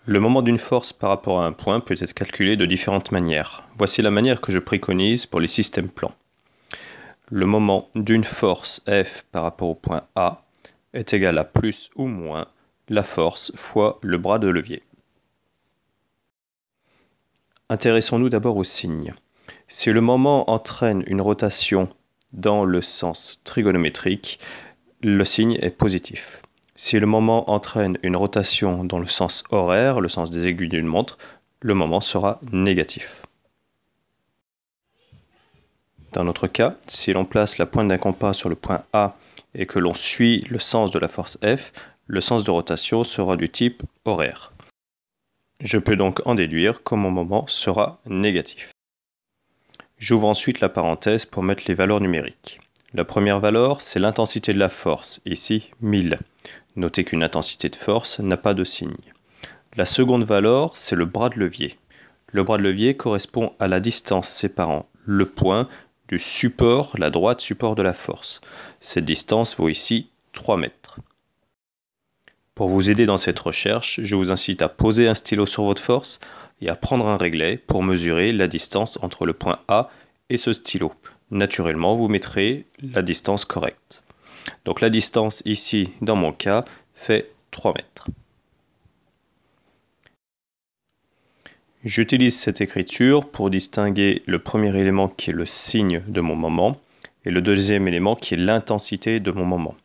Le moment d'une force par rapport à un point peut être calculé de différentes manières. Voici la manière que je préconise pour les systèmes plans. Le moment d'une force F par rapport au point A est égal à plus ou moins la force fois le bras de levier. Intéressons-nous d'abord au signe. Si le moment entraîne une rotation dans le sens trigonométrique, le signe est positif. Si le moment entraîne une rotation dans le sens horaire, le sens des aiguilles d'une montre, le moment sera négatif. Dans notre cas, si l'on place la pointe d'un compas sur le point A et que l'on suit le sens de la force F, le sens de rotation sera du type horaire. Je peux donc en déduire que mon moment sera négatif. J'ouvre ensuite la parenthèse pour mettre les valeurs numériques. La première valeur, c'est l'intensité de la force, ici 1000. Notez qu'une intensité de force n'a pas de signe. La seconde valeur, c'est le bras de levier. Le bras de levier correspond à la distance séparant le point du support, la droite support de la force. Cette distance vaut ici 3 mètres. Pour vous aider dans cette recherche, je vous incite à poser un stylo sur votre force et à prendre un réglet pour mesurer la distance entre le point A et ce stylo. Naturellement, vous mettrez la distance correcte. Donc la distance ici, dans mon cas, fait 3 mètres. J'utilise cette écriture pour distinguer le premier élément qui est le signe de mon moment et le deuxième élément qui est l'intensité de mon moment.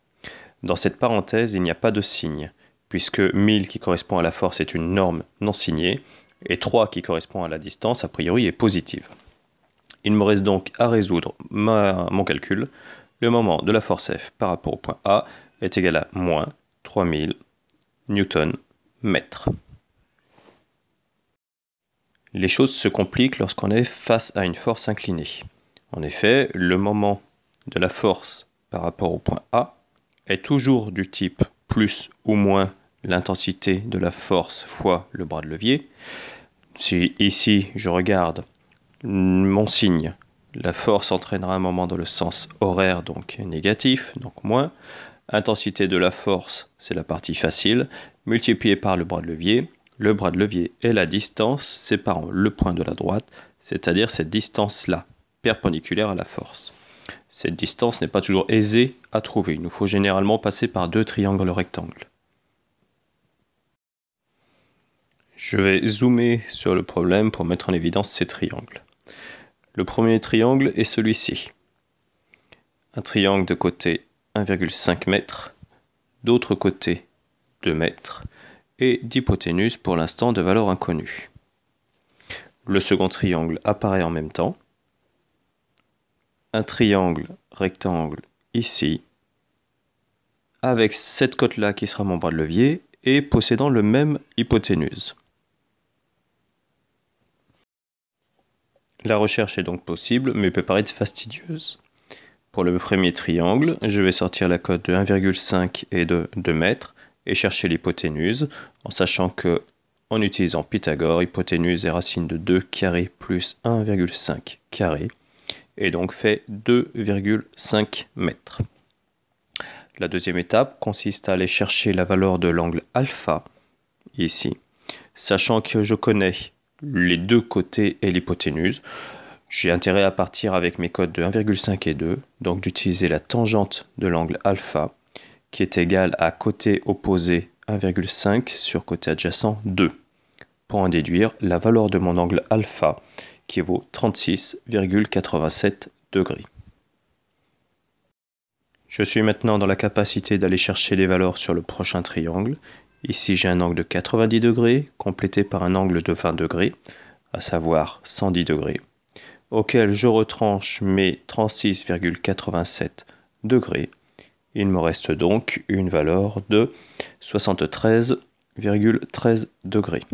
Dans cette parenthèse, il n'y a pas de signe, puisque 1000 qui correspond à la force est une norme non signée et 3 qui correspond à la distance, a priori, est positive. Il me reste donc à résoudre mon calcul. Le moment de la force F par rapport au point A est égal à moins 3000 Nm. Les choses se compliquent lorsqu'on est face à une force inclinée. En effet, le moment de la force par rapport au point A est toujours du type plus ou moins l'intensité de la force fois le bras de levier. Si ici je regarde mon signe, la force entraînera un moment dans le sens horaire, donc négatif, donc moins. Intensité de la force, c'est la partie facile, multiplié par le bras de levier. Le bras de levier est la distance séparant le point de la droite, c'est-à-dire cette distance-là, perpendiculaire à la force. Cette distance n'est pas toujours aisée à trouver. Il nous faut généralement passer par deux triangles rectangles. Je vais zoomer sur le problème pour mettre en évidence ces triangles. Le premier triangle est celui-ci. Un triangle de côté 1,5 m, d'autre côté 2 mètres, et d'hypoténuse pour l'instant de valeur inconnue. Le second triangle apparaît en même temps. Un triangle rectangle ici, avec cette côte-là qui sera mon bras de levier, et possédant le même hypoténuse. La recherche est donc possible, mais peut paraître fastidieuse. Pour le premier triangle, je vais sortir la cote de 1,5 et de 2 mètres et chercher l'hypoténuse, en sachant que, en utilisant Pythagore, hypoténuse est racine de 2 carré plus 1,5 carré, et donc fait 2,5 mètres. La deuxième étape consiste à aller chercher la valeur de l'angle alpha, ici, sachant que je connais les deux côtés et l'hypoténuse. J'ai intérêt à partir avec mes cotes de 1,5 et 2, donc d'utiliser la tangente de l'angle alpha, qui est égale à côté opposé 1,5 sur côté adjacent 2, pour en déduire la valeur de mon angle alpha, qui vaut 36,87 degrés. Je suis maintenant dans la capacité d'aller chercher les valeurs sur le prochain triangle. Ici, j'ai un angle de 90 degrés, complété par un angle de 20 degrés, à savoir 110 degrés, auquel je retranche mes 36,87 degrés. Il me reste donc une valeur de 73,13 degrés.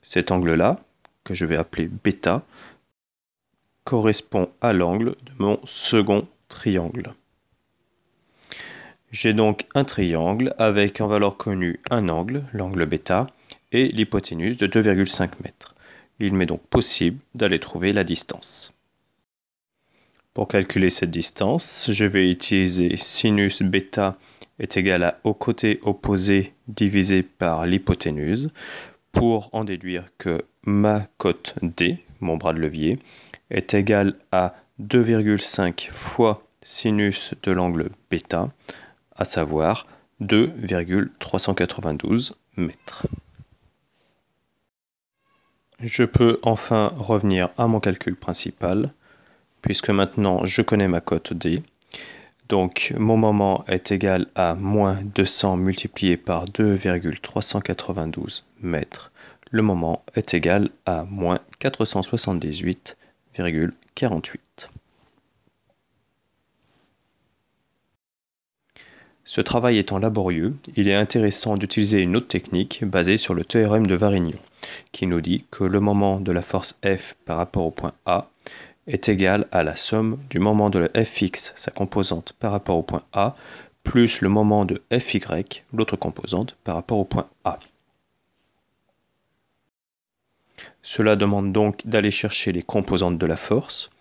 Cet angle-là, que je vais appeler bêta, correspond à l'angle de mon second triangle. J'ai donc un triangle avec en valeur connue un angle, l'angle bêta, et l'hypoténuse de 2,5 mètres. Il m'est donc possible d'aller trouver la distance. Pour calculer cette distance, je vais utiliser sinus bêta est égal à au côté opposé divisé par l'hypoténuse pour en déduire que ma cote D, mon bras de levier, est égale à 2,5 fois sinus de l'angle β, à savoir 2,392 mètres. Je peux enfin revenir à mon calcul principal, puisque maintenant je connais ma cote D. Donc mon moment est égal à moins 200 multiplié par 2,392 mètres. Le moment est égal à moins 478,48. Ce travail étant laborieux, il est intéressant d'utiliser une autre technique basée sur le théorème de Varignon, qui nous dit que le moment de la force F par rapport au point A est égal à la somme du moment de la Fx, sa composante, par rapport au point A, plus le moment de Fy, l'autre composante, par rapport au point A. Cela demande donc d'aller chercher les composantes de la force.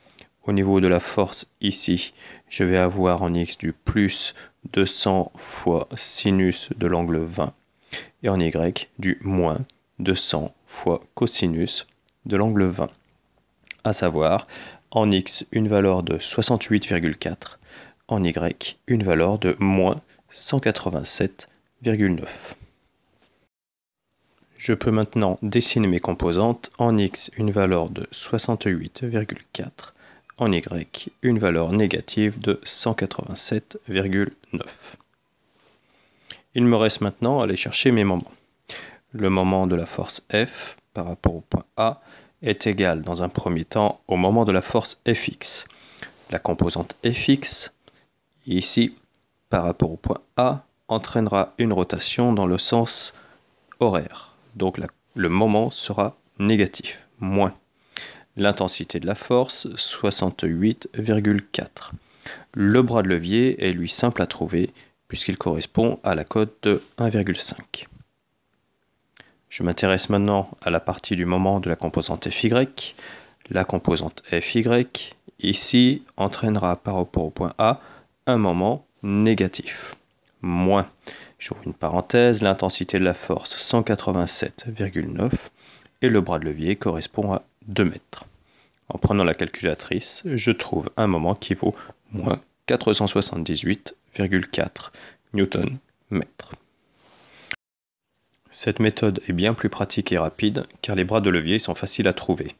Au niveau de la force, ici, je vais avoir en x du plus 200 fois sinus de l'angle 20 et en y du moins 200 fois cosinus de l'angle 20. À savoir, en x, une valeur de 68,4, en y, une valeur de moins 187,9. Je peux maintenant dessiner mes composantes. En x, une valeur de 68,4, en y, une valeur négative de 187,9. Il me reste maintenant à aller chercher mes moments. Le moment de la force F par rapport au point A est égal dans un premier temps au moment de la force Fx. La composante Fx, ici, par rapport au point A, entraînera une rotation dans le sens horaire. Donc le moment sera négatif, moins. L'intensité de la force, 68,4. Le bras de levier est lui simple à trouver puisqu'il correspond à la cote de 1,5. Je m'intéresse maintenant à la partie du moment de la composante Fy. La composante Fy, ici, entraînera par rapport au point A un moment négatif, moins. J'ouvre une parenthèse, l'intensité de la force 187,9 et le bras de levier correspond à 2 mètres. En prenant la calculatrice, je trouve un moment qui vaut moins 478,4 Nm/mètre. Cette méthode est bien plus pratique et rapide car les bras de levier sont faciles à trouver.